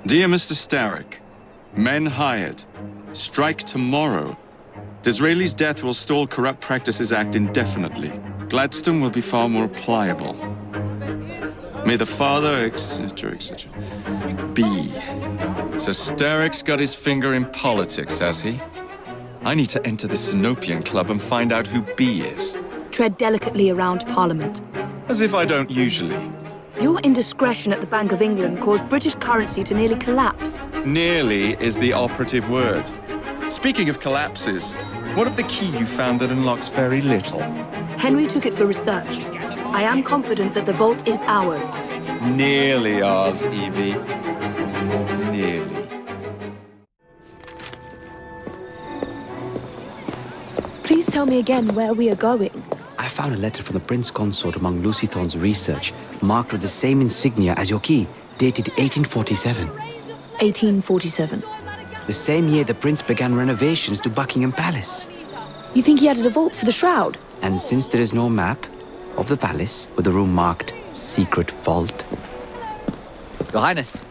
Dear Mr. Starrick, men hired. Strike tomorrow. Disraeli's death will stall Corrupt Practices Act indefinitely. Gladstone will be far more pliable. May the father, etc., etc. B. So Starrick's got his finger in politics, has he? I need to enter the Sinopian Club and find out who B is. Tread delicately around Parliament. As if I don't usually. Your indiscretion at the Bank of England caused British currency to nearly collapse. Nearly is the operative word. Speaking of collapses, what of the key you found that unlocks very little? Henry took it for research. I am confident that the vault is ours. Nearly ours, Evie. Nearly. Please tell me again where we are going. I found a letter from the Prince Consort among Lucy Thorne's research, marked with the same insignia as your key, dated 1847. 1847. The same year the Prince began renovations to Buckingham Palace. You think he added a vault for the shroud? And since there is no map of the palace with the room marked Secret Vault. Your Highness,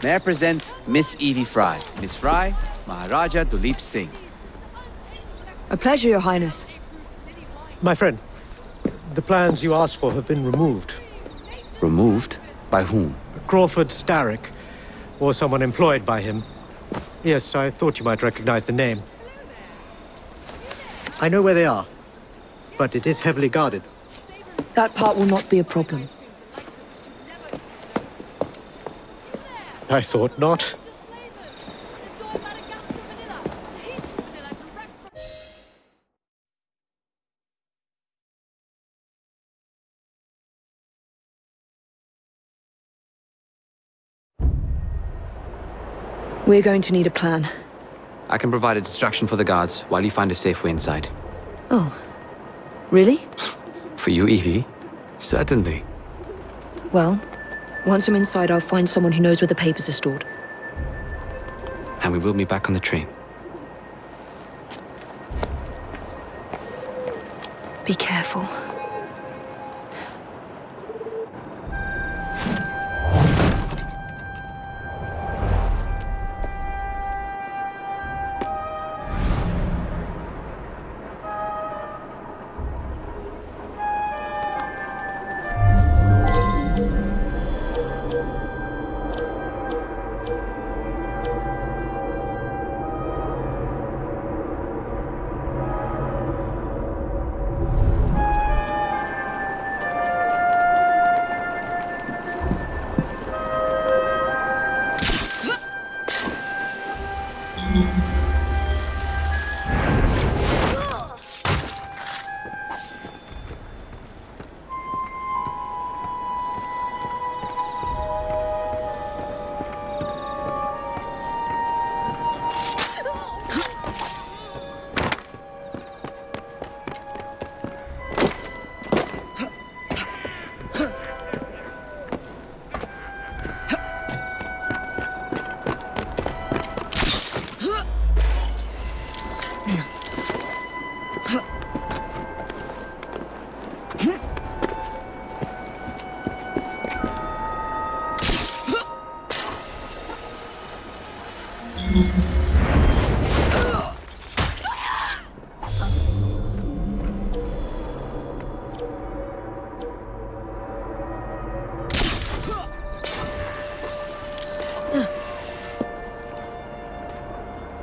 may I present Miss Evie Fry. Miss Fry, Maharaja Duleep Singh. A pleasure, Your Highness. My friend, the plans you asked for have been removed. Removed? By whom? Crawford Starrick, or someone employed by him. Yes, I thought you might recognize the name. I know where they are, but it is heavily guarded. That part will not be a problem. I thought not. We're going to need a plan. I can provide a distraction for the guards while you find a safe way inside. Oh. Really? For you, Evie? Certainly. Well, once I'm inside, I'll find someone who knows where the papers are stored. And we will be back on the train. Be careful.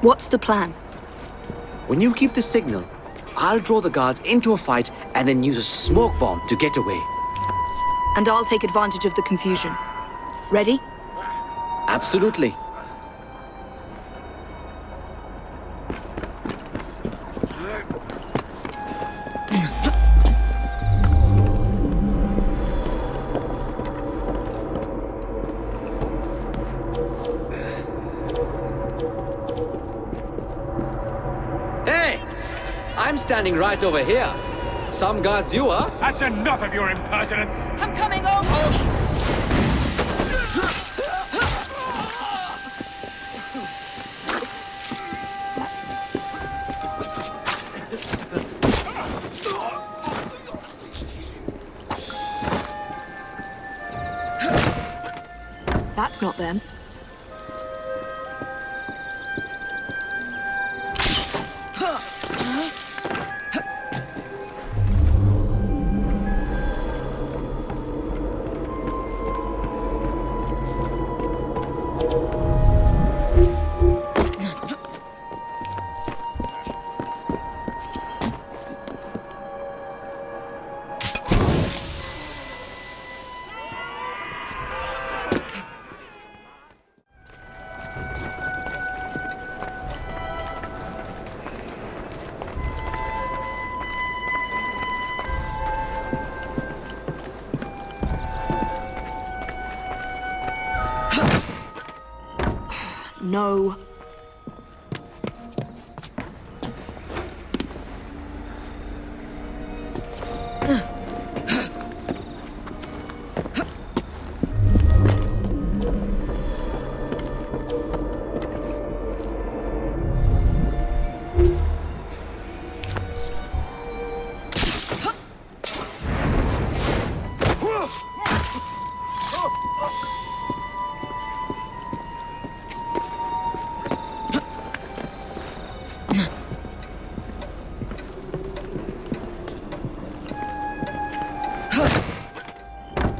What's the plan? When you give the signal, I'll draw the guards into a fight and then use a smoke bomb to get away. And I'll take advantage of the confusion. Ready? Absolutely. I'm standing right over here. Some guards you are. That's enough of your impertinence! I'm coming over! That's not them. No.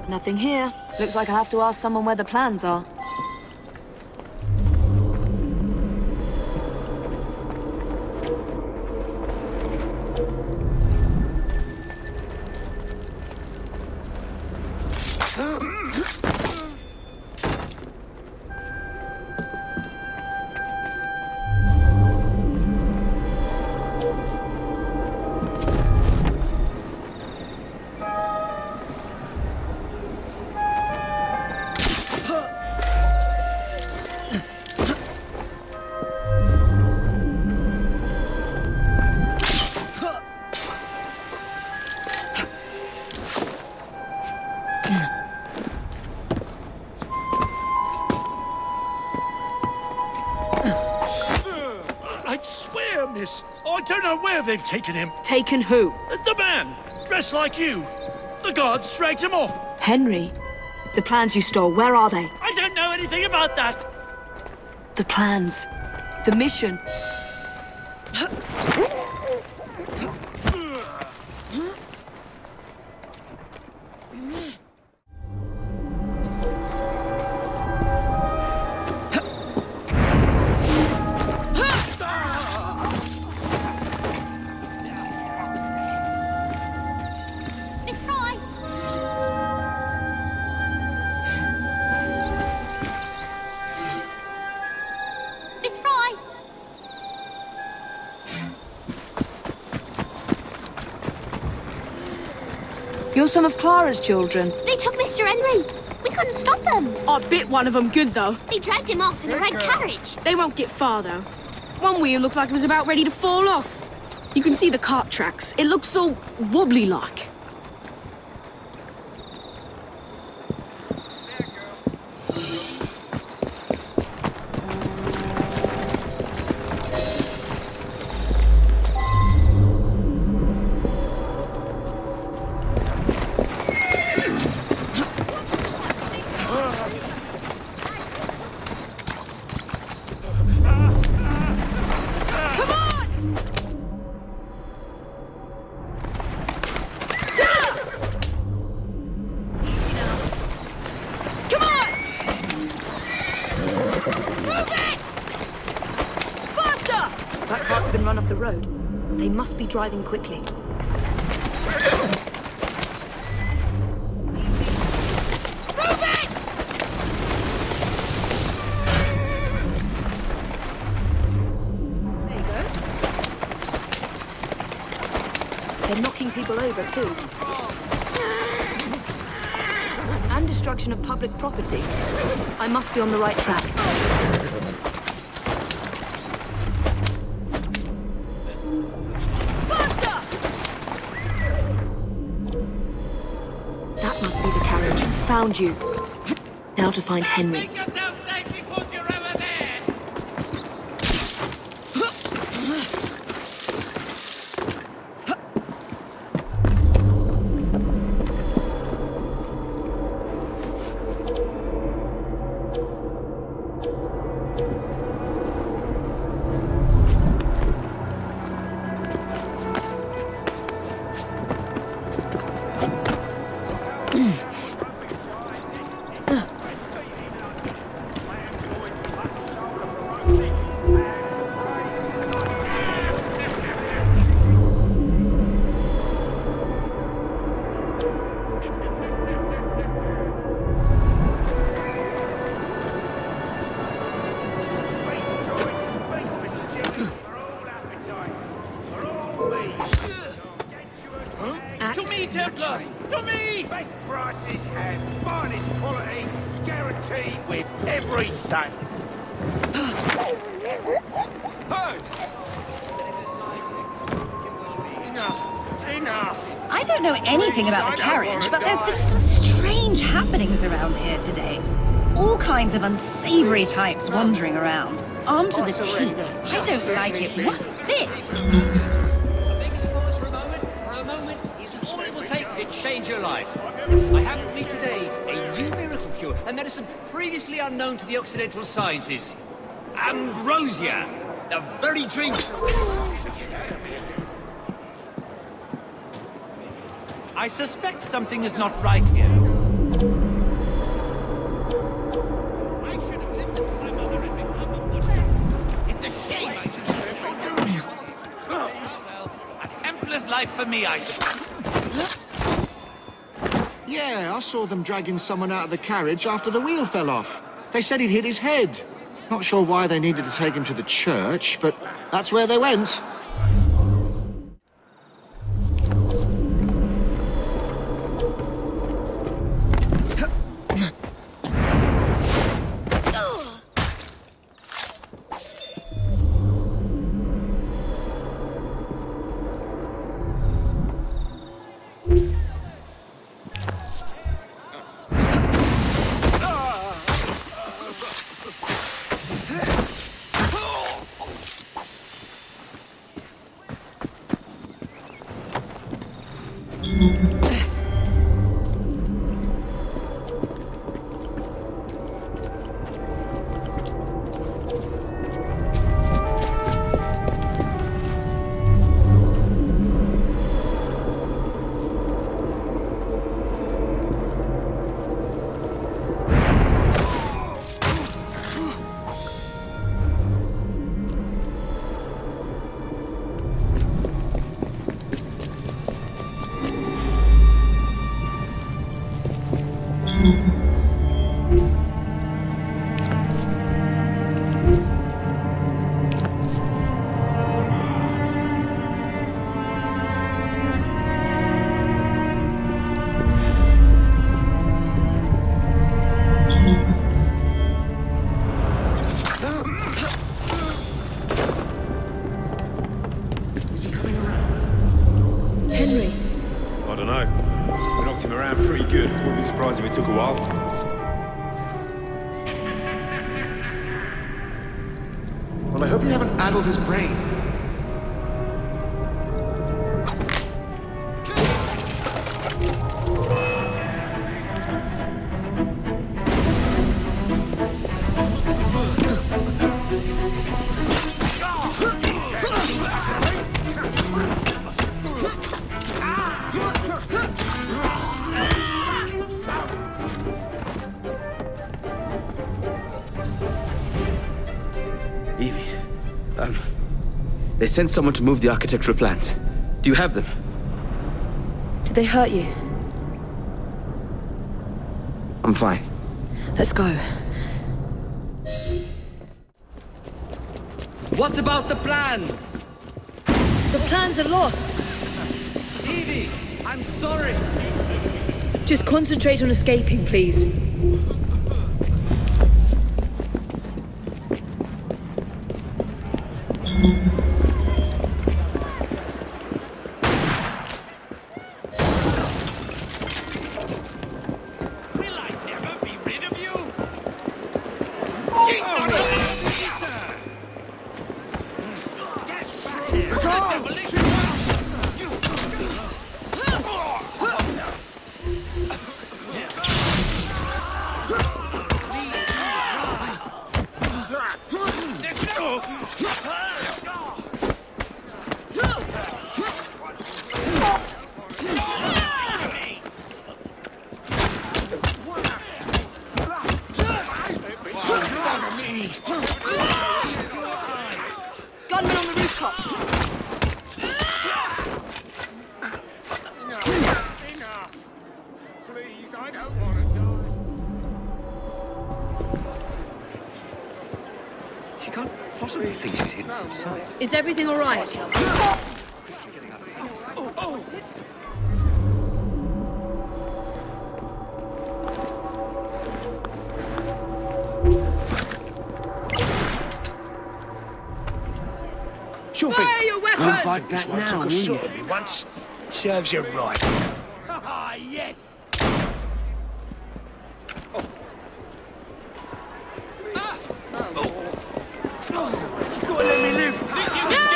Nothing here. Looks like I have to ask someone where the plans are. I swear, miss, I don't know where they've taken him. Taken who? The man, dressed like you. The guards dragged him off. Henry. The plans you stole, where are they? I don't know anything about that. The plans. The mission. You're some of Clara's children. They took Mr. Henry. We couldn't stop them. I bit one of them good, though. They dragged him off in a red carriage. They won't get far, though. One wheel looked like it was about ready to fall off. You can see the cart tracks. It looks so wobbly-like. That cart's been run off the road. They must be driving quickly. Move it! There you go. They're knocking people over, too. And destruction of public property. I must be on the right track. That must be the carriage. Found you. Now to find Henry. Make yourself safe because you're over there. train. For me! Best prices and finest quality, guaranteed with every sale. Enough. I don't know anything about the carriage, but there's been some strange happenings around here today. All kinds of unsavory types wandering around, armed to the teeth. I don't like it one bit. I beg you to pause for a moment. For a moment is all it will take to change your life. I have with me today a new miracle cure, a medicine previously unknown to the Occidental sciences. Ambrosia, the very drink. I suspect something is not right here. I should have listened to my mother and become a Muslim. It's a shame I should have. A Templar's life for me, I suppose. Yeah, I saw them dragging someone out of the carriage after the wheel fell off. They said he'd hit his head. Not sure why they needed to take him to the church, but that's where they went. Well, I hope you haven't addled his brain. They sent someone to move the architectural plans. Do you have them? Did they hurt you? I'm fine. Let's go. What about the plans? The plans are lost. Evie, I'm sorry. Just concentrate on escaping, please. Gunmen on the rooftop. Enough. Please, I don't want to die. She can't possibly think she's hidden outside. Is everything all right? Sure Fire thing. your weapons! Won't bite that now, will you? Me once. Serves you right. Ah, yes! You gotta let me live. No!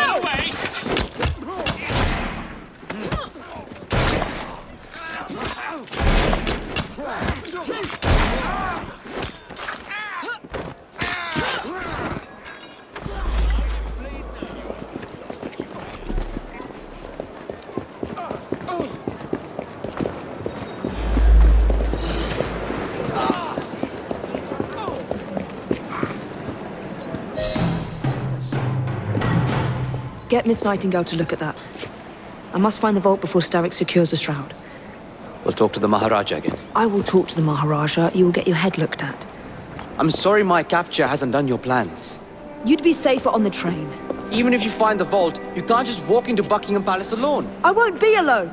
Get Miss Nightingale to look at that. I must find the vault before Starrick secures the shroud. We'll talk to the Maharaja again. I will talk to the Maharaja. You will get your head looked at. I'm sorry my capture hasn't done your plans. You'd be safer on the train. Even if you find the vault, you can't just walk into Buckingham Palace alone. I won't be alone!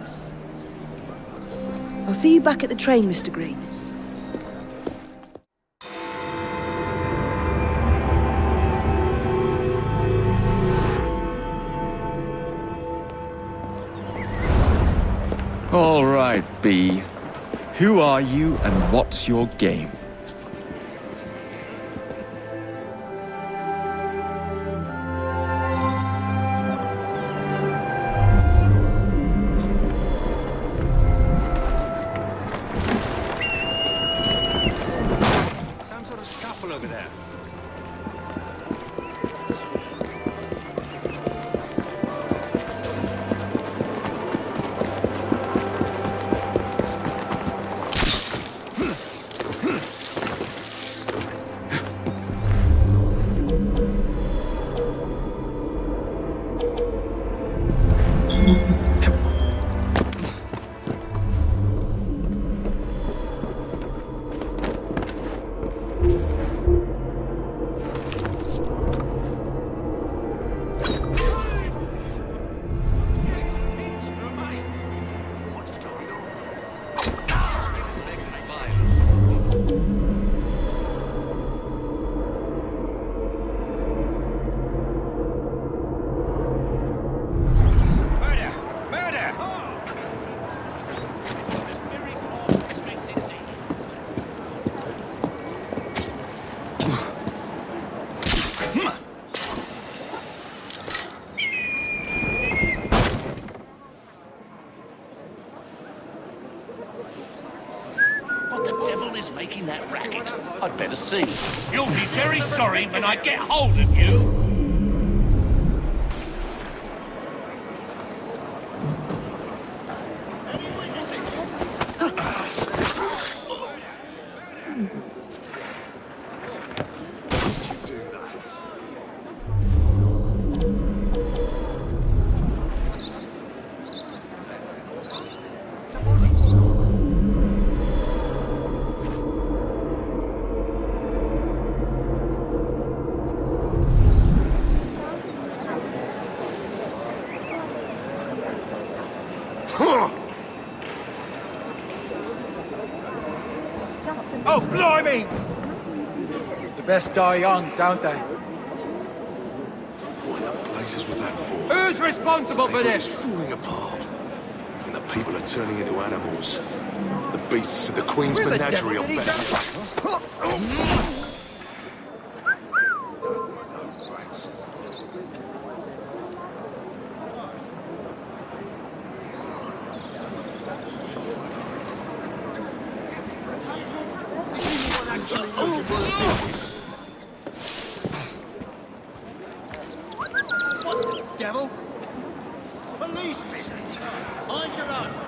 I'll see you back at the train, Mr. Green. All right, B. Who are you and what's your game? Some sort of scuffle over there. Making that racket. I'd better see. You'll be very sorry when I get hold of you. Oh, blimey! The best die young, don't they? What in the blazes was that for? Who's responsible for this? It's falling apart. And the people are turning into animals. The beasts of the Queen's Where the menagerie devil are did he better. What, devil? Police business. Mind your own.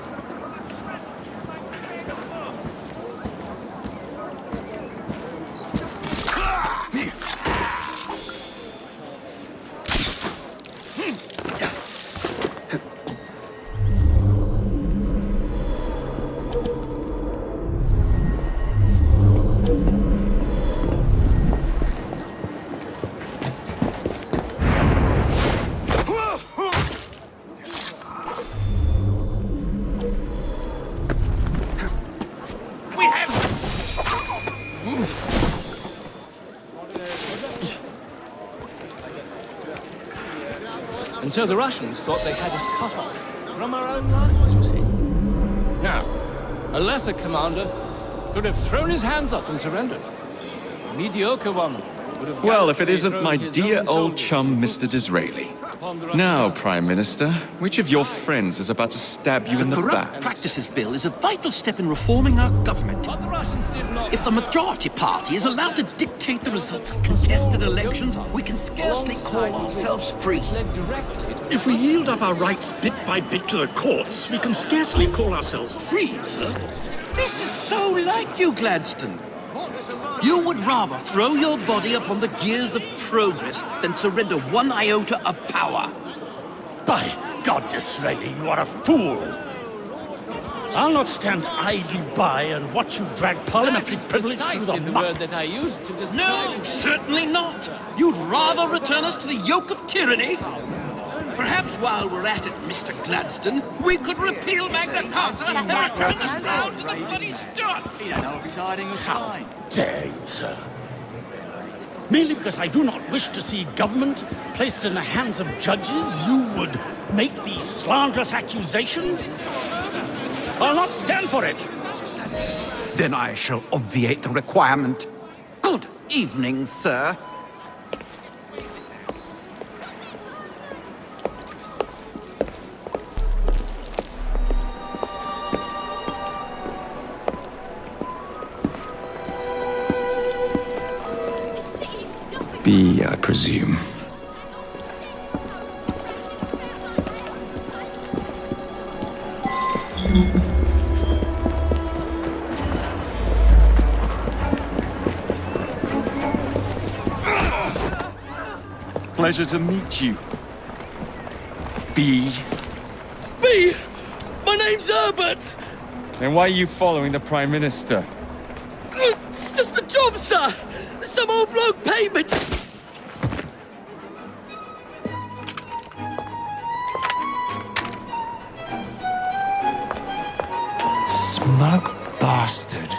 And so the Russians thought they had us cut off from our own lines, you see. Now, a lesser commander should have thrown his hands up and surrendered. A mediocre one would have... Well, if it isn't my dear old chum, Mr. Disraeli. Now, Prime Minister, which of your friends is about to stab you in the back? The Corrupt Practices Bill is a vital step in reforming our government. But the Russians did not... If the majority party is allowed to dictate the results of contested elections, we can scarcely call ourselves free. If we yield up our rights bit by bit to the courts, we can scarcely call ourselves free, sir. This is so like you, Gladstone. You would rather throw your body upon the gears of progress than surrender 1 iota of power. By God, Disraeli, you are a fool. I'll not stand idly by and watch you drag parliamentary privilege through the the muck. word that I used to describe... No, certainly not. You'd rather return us to the yoke of tyranny? Perhaps while we're at it, Mr. Gladstone, we could repeal Magna Carta and return us round to the bloody Stuarts! You don't know if he's hiding or spying. Dare you, sir? Merely because I do not wish to see government placed in the hands of judges, you would make these slanderous accusations? I'll not stand for it. Then I shall obviate the requirement. Good evening, sir. B, I presume. Pleasure to meet you. B. B! My name's Herbert! Then why are you following the Prime Minister? It's just the job, sir! Some old bloke paid me to... Smug bastard.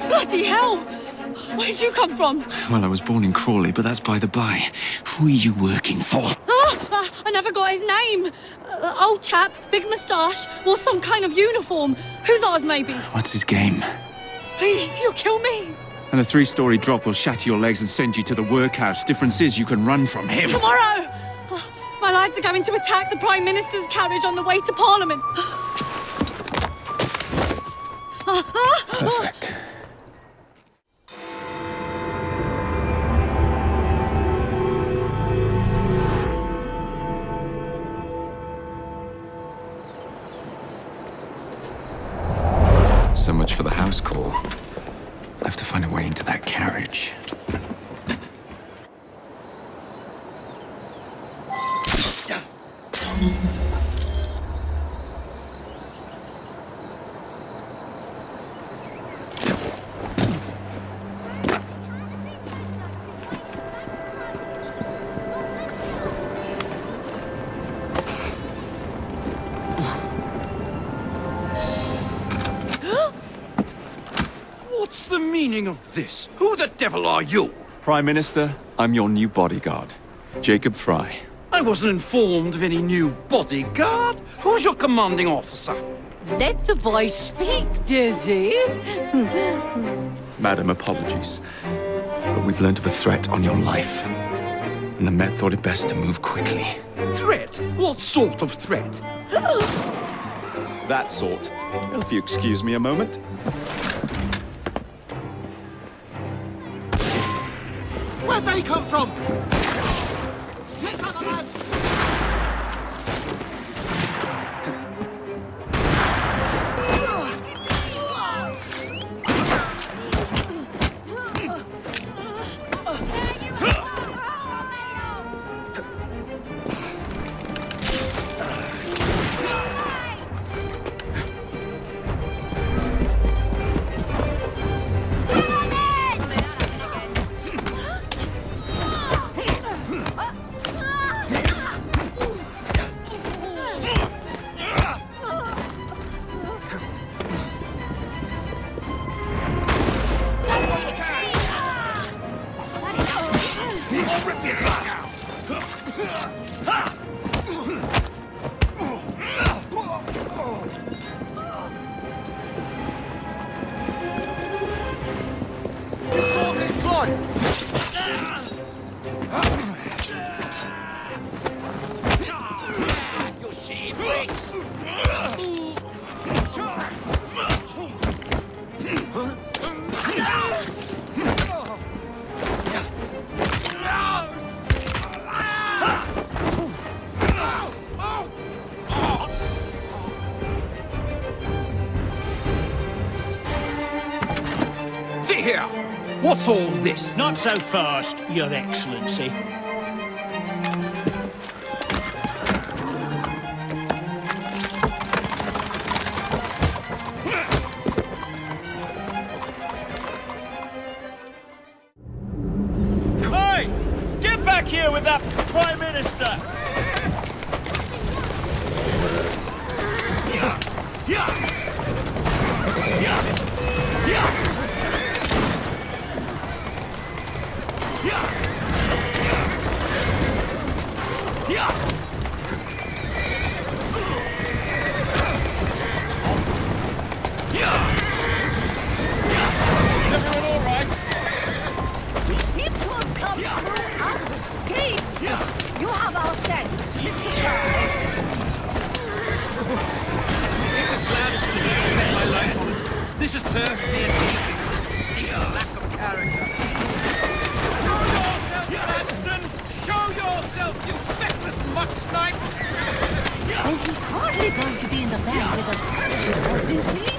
Bloody hell! Where'd you come from? Well, I was born in Crawley, but that's by the by. Who are you working for? I never got his name. Old chap, big moustache, wore some kind of uniform. Who's ours, maybe? What's his game? Please, you'll kill me. And a 3-story drop will shatter your legs and send you to the workhouse. Difference is you can run from him. Tomorrow! My lads are going to attack the Prime Minister's carriage on the way to Parliament. Perfect. So much for the house call. I'll have to find a way into that carriage. What's the meaning of this? Who the devil are you? Prime Minister, I'm your new bodyguard, Jacob Fry. I wasn't informed of any new bodyguard. Who's your commanding officer? Let the boy speak, Dizzy. Madam, apologies. But we've learned of a threat on your life. And the Met thought it best to move quickly. Threat? What sort of threat? That sort. If you excuse me a moment. Where'd they come from? Get cover, lads! Here! What's all this? Not so fast, Your Excellency. Hey! Get back here with that Prime Minister! Everyone all right? We seem to have come through unscathed. You have our thanks, Mr. Fry. It was Gladstone who made my life on it. This is perfectly in keeping with this steel lack of character. Show yourself, Gladstone! Show yourself, you feckless muck snipe! Oh, he's hardly going to be in the band with a puncher, is he?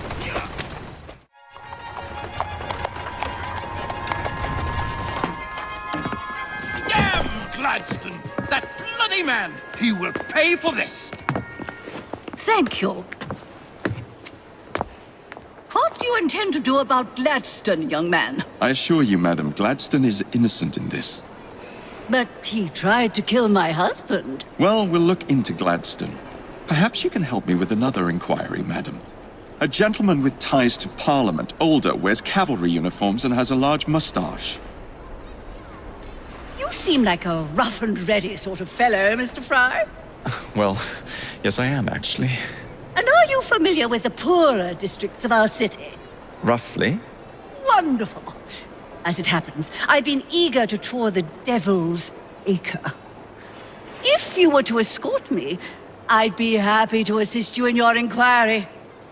Gladstone! That bloody man! He will pay for this! Thank you. What do you intend to do about Gladstone, young man? I assure you, Madam, Gladstone is innocent in this. But he tried to kill my husband. Well, we'll look into Gladstone. Perhaps you can help me with another inquiry, Madam. A gentleman with ties to Parliament, older, wears cavalry uniforms and has a large moustache. You seem like a rough and ready sort of fellow, Mr. Fry. Well, yes I am, actually. And are you familiar with the poorer districts of our city? Roughly. Wonderful. As it happens, I've been eager to tour the Devil's Acre. If you were to escort me, I'd be happy to assist you in your inquiry.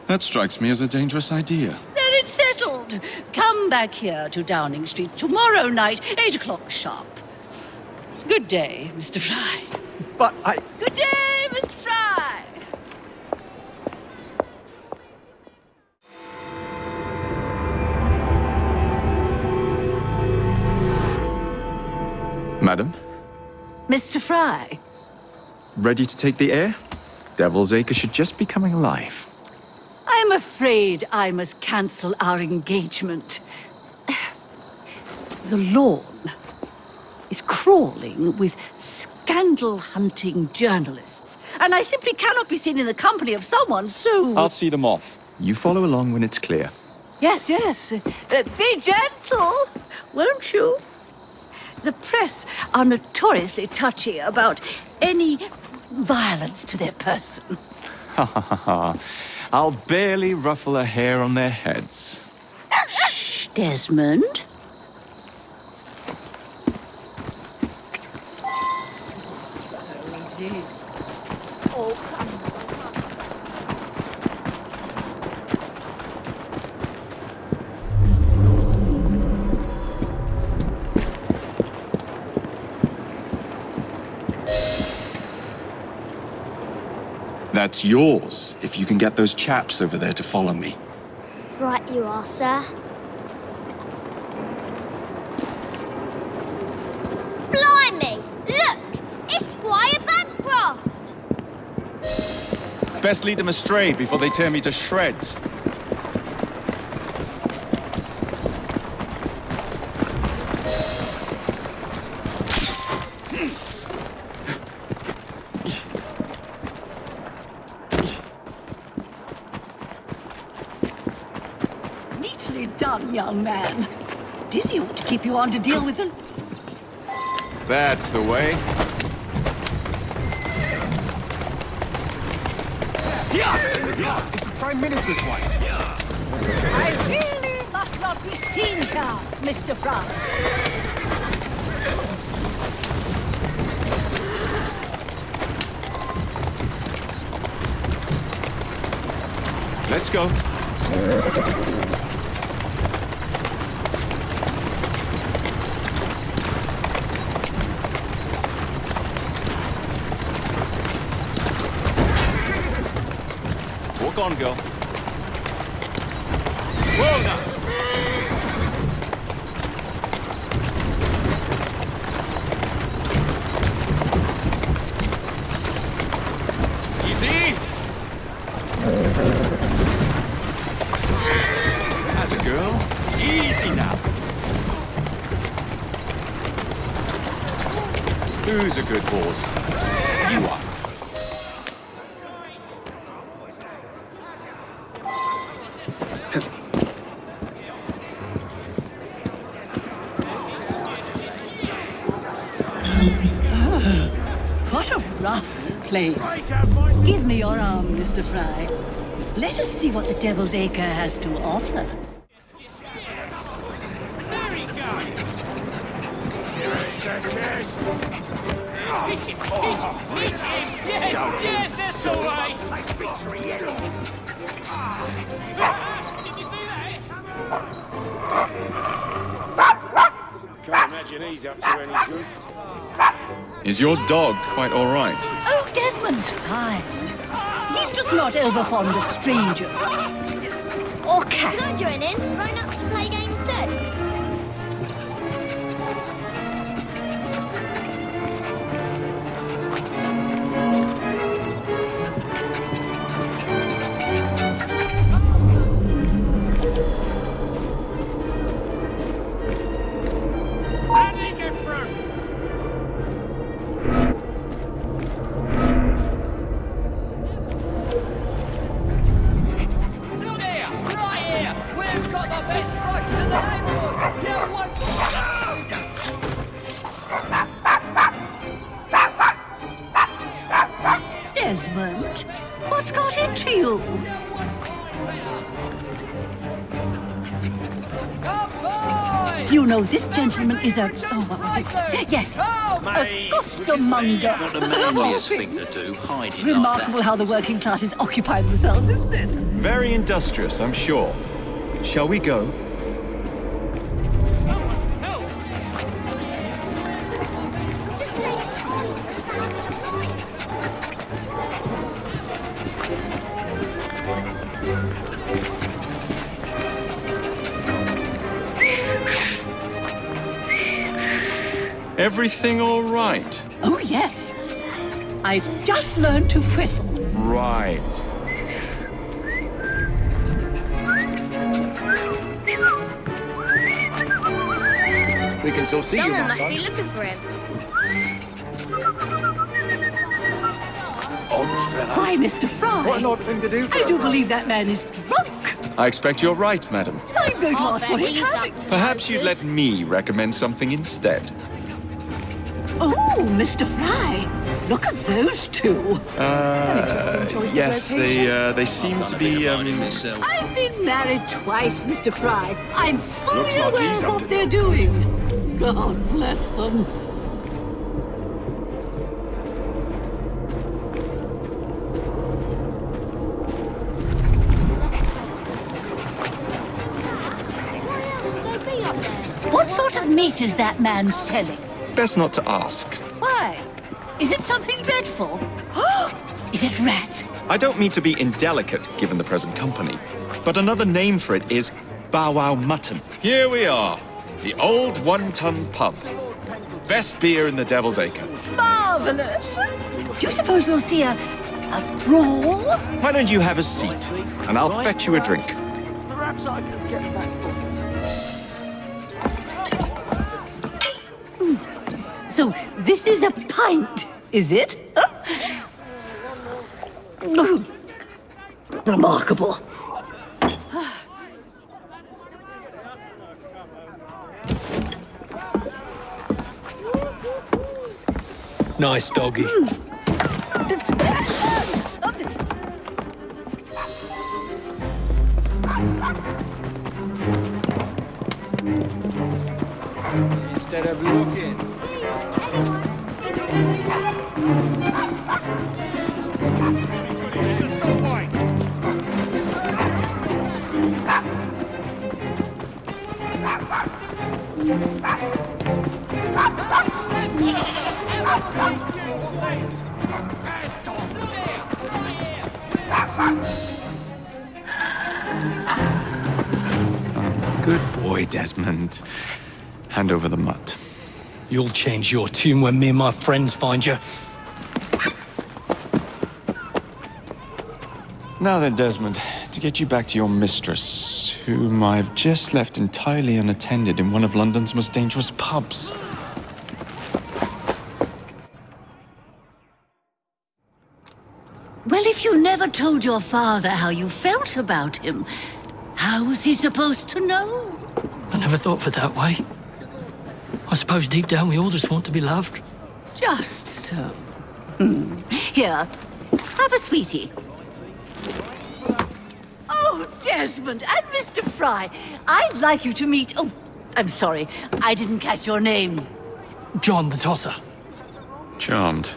That strikes me as a dangerous idea. Then it's settled. Come back here to Downing Street tomorrow night, 8 o'clock sharp. Good day, Mr. Fry. But I... Good day, Mr. Fry! Madam? Mr. Fry? Ready to take the air? Devil's Acre should just be coming alive. I'm afraid I must cancel our engagement. The lawn is crawling with scandal-hunting journalists, and I simply cannot be seen in the company of someone so... I'll see them off. You follow along when it's clear. Yes, yes. Be gentle, won't you? The press are notoriously touchy about any violence to their person. Ha ha ha ha. I'll barely ruffle a hair on their heads. Shh, Desmond. So indeed. Oh, come on. That's yours, if you can get those chaps over there to follow me. Right you are, sir. Blimey! Look! It's Squire Bancroft! Best lead them astray before they tear me to shreds. Neatly done, young man. Dizzy ought to keep you on to deal with them. That's the way. It's the Prime Minister's wife. I really must not be seen here, Mr. Fry. Let's go. Walk on, girl. Whoa, now. Easy. That's a girl. Easy now. Who's a good horse? You are. What a rough place. Give me your arm, Mr. Fry. Let us see what the Devil's Acre has to offer. There he goes! Hit him! Hit him! Yes, that's all right! Did you see that? Can't imagine he's up to any good. Is your dog quite all right? Oh, Desmond's fine. He's just not over fond of strangers. Or cats. Can I join in? Grown-ups play games too. How did he get through? Look here! Right here! We've got the best prices in the neighborhood! You won't... Desmond, what's got into you? Do you know this gentleman is a... Oh, what was it? Yes, a costermonger. Not the manliest thing to do, hiding Remarkable how the working classes occupy themselves, isn't it? Very industrious, I'm sure. Shall we go? Everything all right? Oh, yes. I've just learned to whistle. Right. We can still see you, Someone my must son. be looking for him. Why, Mr. Fry? What an odd thing to do for I do a Fry. believe that man is drunk. I expect you're right, madam. I'm going to ask what he's he's having. up to Perhaps you'd let me recommend something instead. Oh, Mr. Fry, look at those two. An interesting choice yes, of location. they seem to be, I've been married twice, Mr. Fry. I'm fully Looks like aware he's of up what to they're no doing. God bless them. What sort of meat is that man selling? Best not to ask. Why? Is it something dreadful? Is it rat? I don't mean to be indelicate, given the present company, but another name for it is Bow Wow Mutton. Here we are, the old one-ton pub. Best beer in the Devil's Acre. Marvelous! Do you suppose we'll see a brawl? Why don't you have a seat, and I'll fetch you a drink. Perhaps I could get back for So this is a pint, is it? Remarkable. Nice doggy. Instead of looking. Good boy, Desmond. Hand over the mutt. You'll change your tune when me and my friends find you. Now then, Desmond, to get you back to your mistress, whom I've just left entirely unattended in one of London's most dangerous pubs. Well, if you never told your father how you felt about him, how was he supposed to know? I never thought of it that way. I suppose deep down we all just want to be loved. Just so. Here, have a sweetie. Oh, Desmond and Mr. Fry, I'd like you to meet... Oh, I'm sorry, I didn't catch your name. John the Tosser. Charmed.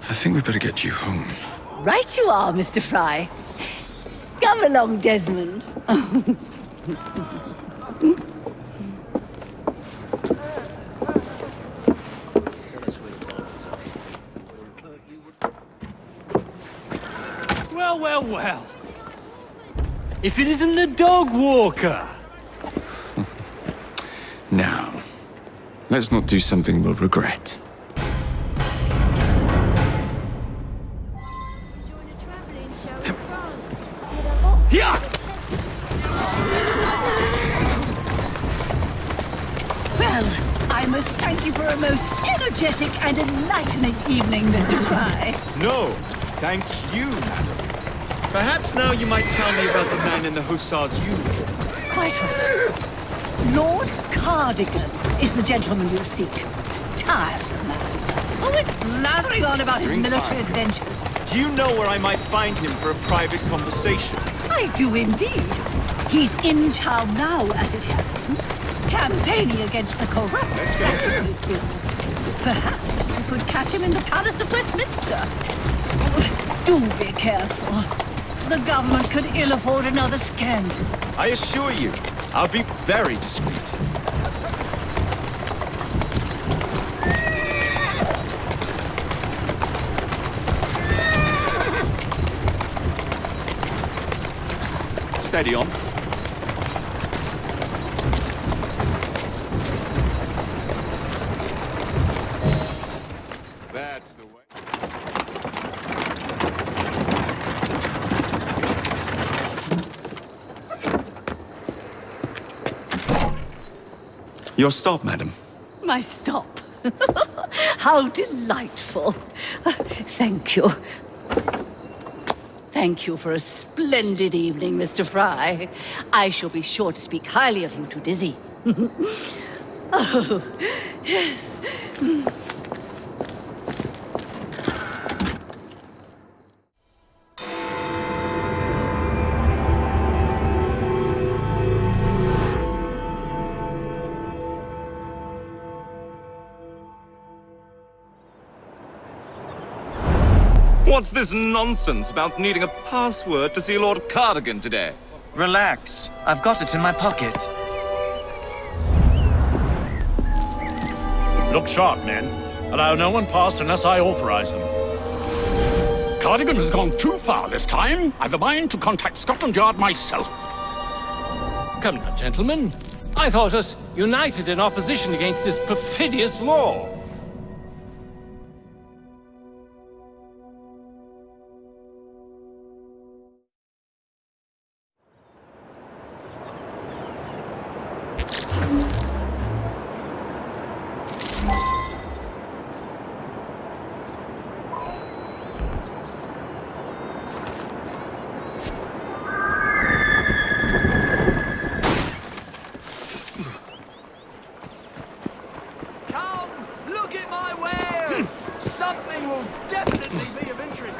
I think we better get you home. Right you are, Mr. Fry. Come along, Desmond. Well, well, well. If it isn't the dog walker. Now, let's not do something we'll regret. Yeah! Well, I must thank you for a most energetic and enlightening evening, Mr. Fry. No, thank you, madam. Perhaps now you might tell me about the man in the hussar's uniform. Quite right. Lord Cardigan is the gentleman you seek. Tiresome man. Always blathering on about his military adventures. Do you know where I might find him for a private conversation? I do indeed. He's in town now, as it happens, campaigning against the corrupt practices bill. Perhaps you could catch him in the Palace of Westminster. Do be careful. The government could ill afford another scandal. I assure you, I'll be very discreet. Steady on. That's the way. Your stop, madam. My stop. How delightful. Thank you. Thank you for a splendid evening, Mr. Fry. I shall be sure to speak highly of you to Dizzy. Oh, yes. What's this nonsense about needing a password to see Lord Cardigan today? Relax. I've got it in my pocket. Look sharp, men. Allow no one past unless I authorize them. Cardigan has gone too far this time. I've a mind to contact Scotland Yard myself. Come now, gentlemen. I thought us united in opposition against this perfidious law. Something will definitely be of interest.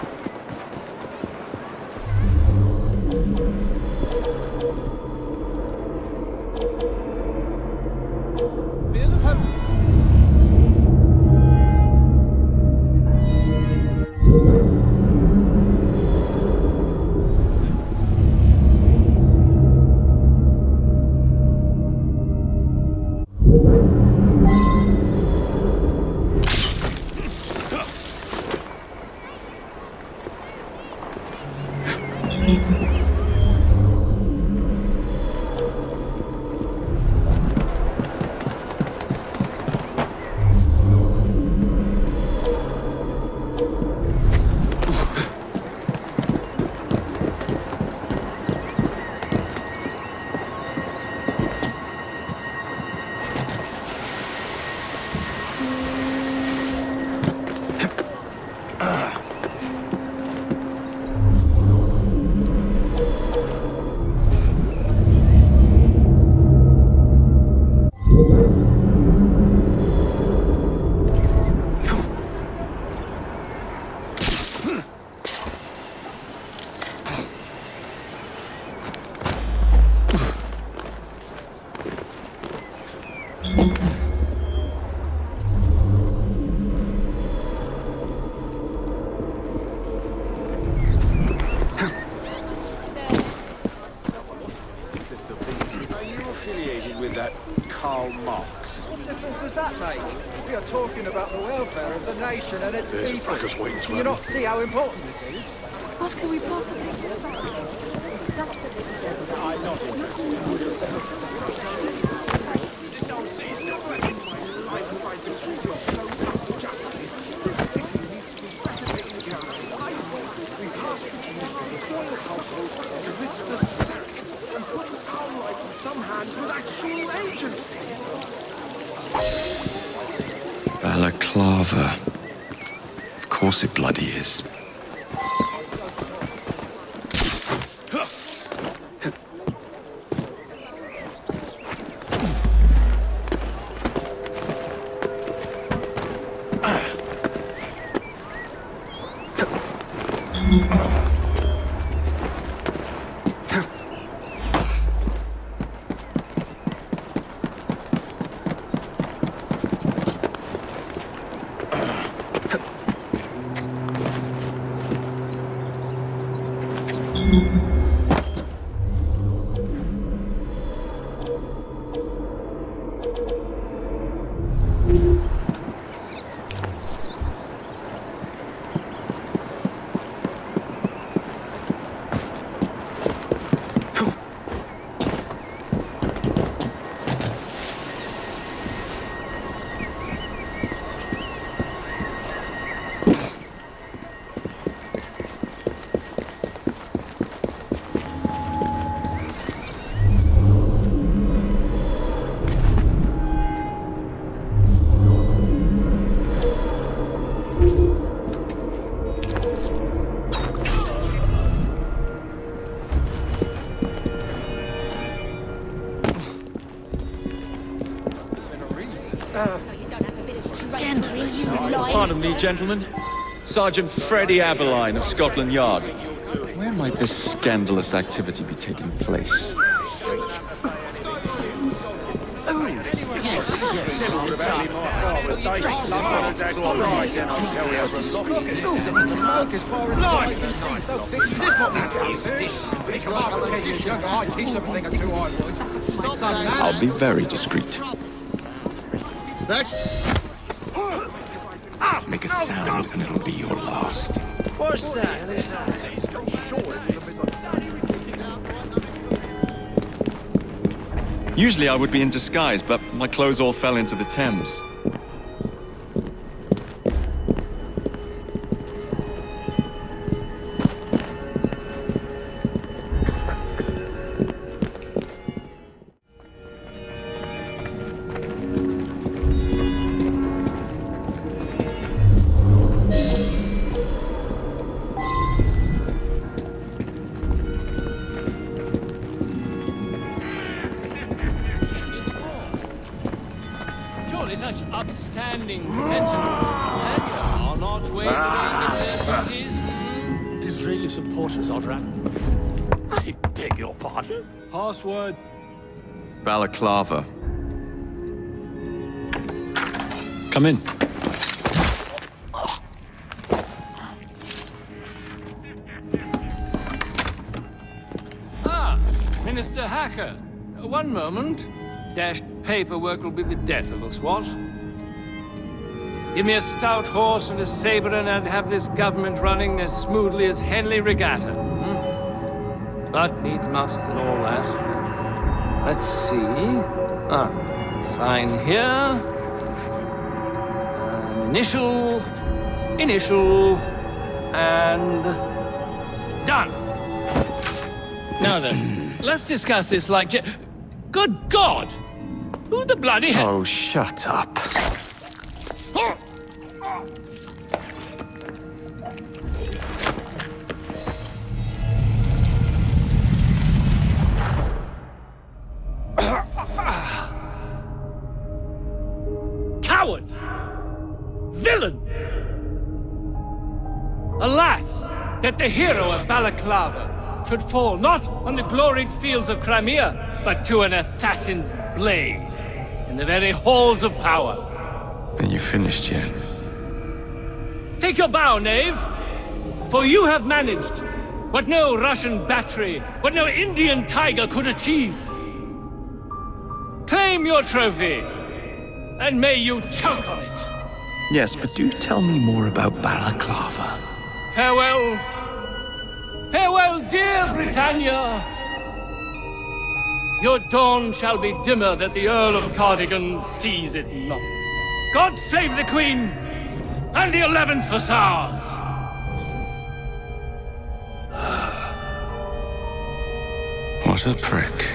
And its people. Do you not see how important this is? What can we possibly do about it? I'm not Balaclava. Of course it bloody is. Pardon me, gentlemen. Sergeant Freddie Aberline of Scotland Yard. Where might this scandalous activity be taking place? your dress. Look at this. Smoke as far as the eye can see. So thick. Is this what this is? I'll tell you, sugar. I teach them a thing or two, I'll be very discreet. Make a sound and it'll be your last. What's that? Usually I would be in disguise, but my clothes all fell into the Thames. Such upstanding sentinels of Britannia are not wavering in their duties. Disraeli supporters, Odran. I beg your pardon? Password. Balaclava. Come in. Ah, Minister Hacker. One moment. Dashed paperwork will be the death of us, what? Give me a stout horse and a saber and I'd have this government running as smoothly as Henley Regatta. But needs must and all that. Let's see. Sign here. Initial, and done. Now then, let's discuss this like... Good God! Who the bloody hell? Oh, shut up. Coward! Villain! Alas, that the hero of Balaclava should fall not on the gloried fields of Crimea, but to an assassin's blade in the very halls of power. Then you finished yet? Take your bow, knave, for you have managed what no Russian battery, what no Indian tiger could achieve. Claim your trophy, and may you choke on it. Yes, but do tell me more about Balaclava. Farewell. Farewell, dear Britannia. Your dawn shall be dimmer that the Earl of Cardigan sees it not. God save the Queen and the 11th Hussars! What a prick.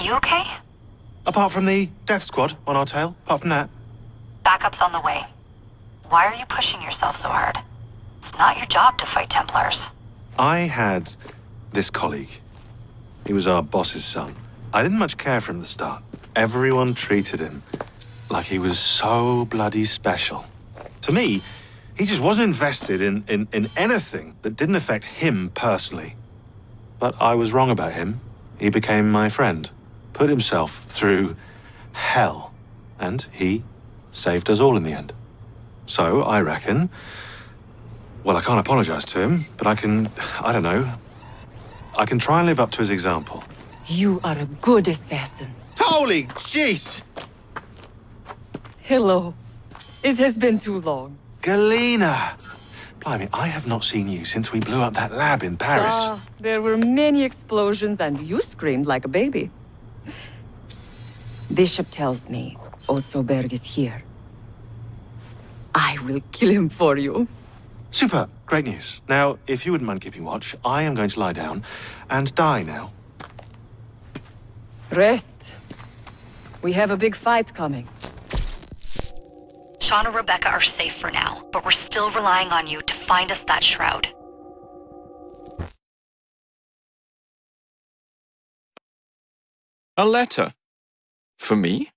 You okay? Apart from the death squad on our tail, apart from that. Backup's on the way. Why are you pushing yourself so hard? It's not your job to fight Templars. I had this colleague. He was our boss's son. I didn't much care for him at the start. Everyone treated him like he was so bloody special. To me, he just wasn't invested in anything that didn't affect him personally. But I was wrong about him. He became my friend, put himself through hell, and he saved us all in the end. So, I reckon... Well, I can't apologize to him, but I can try and live up to his example. You are a good assassin. Holy jeez! Hello. It has been too long. Galena! Blimey, I have not seen you since we blew up that lab in Paris. There were many explosions and you screamed like a baby. Bishop tells me Otsoberg is here. I will kill him for you. Super, great news. Now, if you wouldn't mind keeping watch, I am going to lie down and die now. Rest. We have a big fight coming. Sean and Rebecca are safe for now, but we're still relying on you to find us that shroud. A letter? For me?